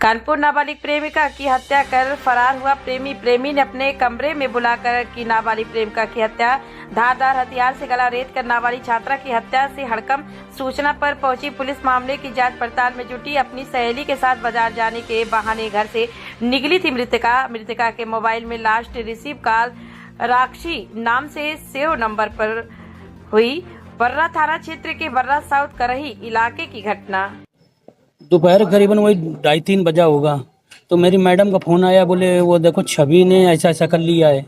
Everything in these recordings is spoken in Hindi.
कानपुर नाबालिग प्रेमिका की हत्या कर फरार हुआ प्रेमी ने अपने कमरे में बुलाकर की नाबालिग प्रेमिका की हत्या। धारदार हथियार से गला रेत कर नाबालिग छात्रा की हत्या से हड़कंप। सूचना पर पहुंची पुलिस मामले की जांच पड़ताल में जुटी। अपनी सहेली के साथ बाजार जाने के बहाने घर से निकली थी मृतका के मोबाइल में लास्ट रिसीव कॉल राक्षी नाम से सेव नंबर पर हुई। बर्रा थाना क्षेत्र के बर्रा साउथ करही इलाके की घटना। दोपहर करीबन वही 2:30-3 बजा होगा, तो मेरी मैडम का फ़ोन आया, बोले वो देखो छवि ने ऐसा ऐसा कर लिया है।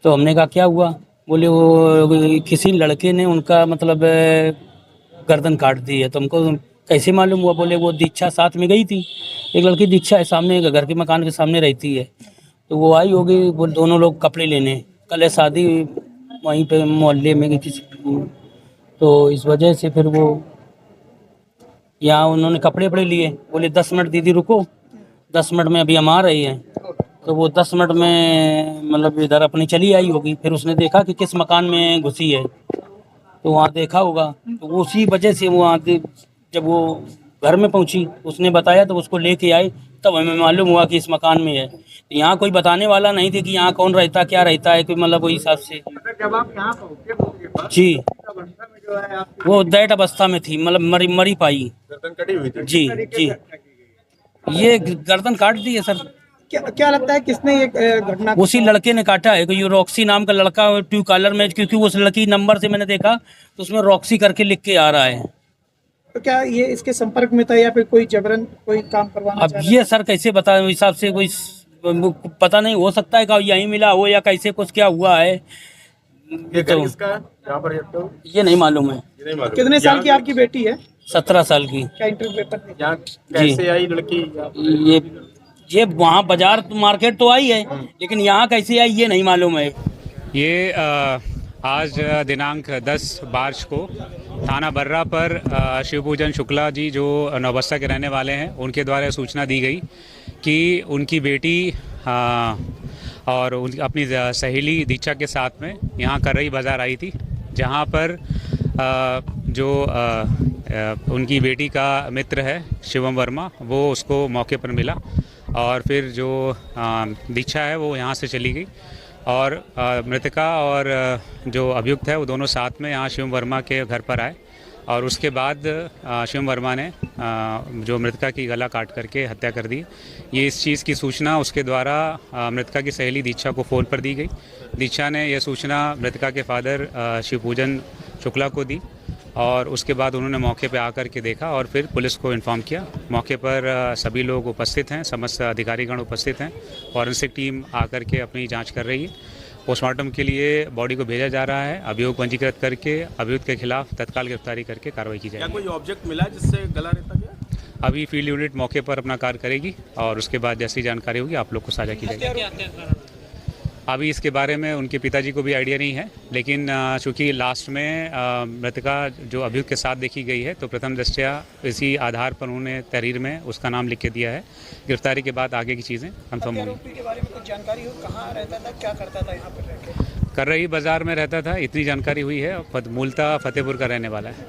तो हमने कहा क्या हुआ? बोले वो किसी लड़के ने उनका मतलब गर्दन काट दी है। तो हमको कैसे मालूम हुआ? बोले वो दीक्षा साथ में गई थी, एक लड़की दीक्षा है, सामने घर के मकान के सामने रहती है। तो वो आई होगी, वो दोनों लोग कपड़े लेने, कल है शादी वहीं पे मोहल्ले में किसी, तो इस वजह से फिर वो यहाँ उन्होंने कपड़े वपड़े लिए। बोले 10 मिनट दीदी रुको, 10 मिनट में अभी हम आ रहे हैं। तो वो 10 मिनट में मतलब इधर अपनी चली आई होगी। फिर उसने देखा कि किस मकान में घुसी है, तो वहाँ देखा होगा। तो उसी वजह से वो वहाँ जब वो घर में पहुँची, उसने बताया तो उसको लेके आई, तब हमें मालूम हुआ कि इस मकान में है। तो यहाँ कोई बताने वाला नहीं थे कि यहाँ कौन रहता क्या रहता है, कोई मतलब वही हिसाब से। जब आप यहाँ पहुँचे जी, जो है आप वो दैट अवस्था में थी, मतलब मरी पाई। गर्दन कटी हुई थी। जी जी, ये गर्दन काट दी है सर। क्या लगता है किसने ये घटना उसी लड़के ने काटा है, कोई रॉक्सी नाम का लड़का ट्रू कॉलर में, क्योंकि उस लड़की नंबर से मैंने देखा तो उसमें रॉक्सी करके लिख के आ रहा है। तो क्या ये इसके संपर्क में था या फिर कोई जबरन कोई काम करवाना अब ये सर कैसे बता, हिसाब से कोई पता नहीं, हो सकता है कि यहीं मिला हो या कैसे कुछ क्या हुआ है। ये तो किसका यहाँ पर ये नहीं मालूम है। कितने साल की आपकी बेटी है? 17 साल की। क्या इंटरव्यू पेपर यहाँ कैसे आई लड़की? ये वहाँ बाजार मार्केट तो आई है, लेकिन यहाँ कैसे आई ये नहीं मालूम है। ये आज दिनांक 10 मार्च को थाना बर्रा पर शिवपूजन शुक्ला जी जो नौबस्ता के रहने वाले हैं, उनके द्वारा सूचना दी गई कि उनकी बेटी और अपनी सहेली दीक्षा के साथ में यहाँ करई बाज़ार आई थी, जहाँ पर जो उनकी बेटी का मित्र है शिवम वर्मा, वो उसको मौके पर मिला और फिर जो दीक्षा है वो यहाँ से चली गई और मृतका और जो अभियुक्त है वो दोनों साथ में यहाँ शिवम वर्मा के घर पर आए और उसके बाद शिवम वर्मा ने जो मृतका की गला काट करके हत्या कर दी। ये इस चीज़ की सूचना उसके द्वारा मृतका की सहेली दीक्षा को फ़ोन पर दी गई। दीक्षा ने यह सूचना मृतका के फादर शिवपूजन शुक्ला को दी और उसके बाद उन्होंने मौके पर आकर के देखा और फिर पुलिस को इन्फॉर्म किया। मौके पर सभी लोग उपस्थित हैं, समस्त अधिकारीगण उपस्थित हैं। फॉरेंसिक टीम आकर के अपनी जांच कर रही है। पोस्टमार्टम के लिए बॉडी को भेजा जा रहा है। अभियोग पंजीकृत करके अभियुक्त के खिलाफ तत्काल गिरफ्तारी करके कार्रवाई की जाएगी। क्या कोई ऑब्जेक्ट मिला जिससे गला रेता गया? अभी फील्ड यूनिट मौके पर अपना कार्य करेगी और उसके बाद जैसी जानकारी होगी आप लोग को साझा की जाएगी। अभी इसके बारे में उनके पिताजी को भी आइडिया नहीं है, लेकिन चूँकि लास्ट में मृतका जो अभियुक्त के साथ देखी गई है तो प्रथम दृष्टया इसी आधार पर उन्होंने तहरीर में उसका नाम लिख के दिया है। गिरफ्तारी के बाद आगे की चीज़ें कंफर्म होंगी। आरोपी के बारे में कुछ जानकारी हो, कहाँ रहता था, क्या करता था यहाँ पर रहकर? करई बाज़ार में रहता था, इतनी जानकारी हुई है। मूलतः फतेहपुर का रहने वाला है।